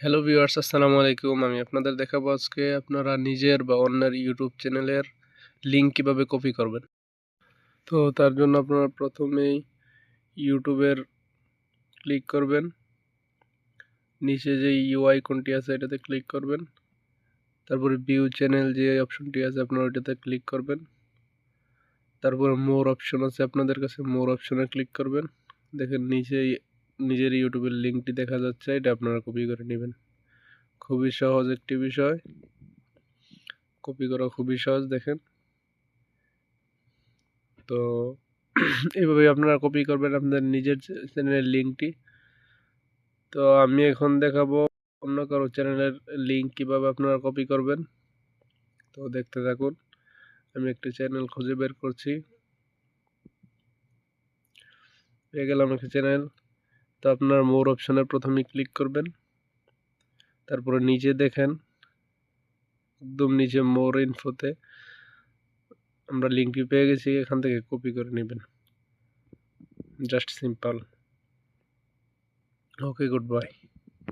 Hello viewers, আসসালামু আলাইকুম। আমি আপনাদের দেখাবো আজকে আপনারা নিজের বা অন্যের ইউটিউব চ্যানেলের লিঙ্ক কিভাবে কপি করবেন। তো তার জন্য আপনারা প্রথমেই ইউটিউবের ক্লিক করবেন, নিচে যে ইউ আইকনটি আছে এটাতে ক্লিক করবেন, তারপরে ভিউ চ্যানেল যে অপশনটি আছে আপনারা ওইটাতে ক্লিক করবেন, তারপরে মোর অপশন আছে আপনাদের কাছে, মোর অপশনে ক্লিক করবেন। দেখেন নিচেই নিজের ইউটিউবের লিঙ্কটি দেখা যাচ্ছে, এটা আপনারা কপি করে নেবেন। খুবই সহজ একটি বিষয়, কপি করা খুবই সহজ। দেখেন তো এইভাবে আপনারা কপি করবেন আপনাদের নিজের চ্যানেলের লিঙ্কটি। তো আমি এখন দেখাবো অন্য কারো চ্যানেলের লিঙ্ক কিভাবে আপনারা কপি করবেন। তো দেখতে থাকুন, আমি একটি চ্যানেল খুঁজে বের করছি। পেয়ে গেলাম একটা চ্যানেল। তো আপনার মোর অপশনে প্রথমে ক্লিক করবেন, তারপরে নিচে দেখেন একদম নিচে মোর ইনফোতে আমরা লিঙ্কটি পেয়ে গেছি, এখান থেকে কপি করে নেবেন। Just simple. Okay, good by.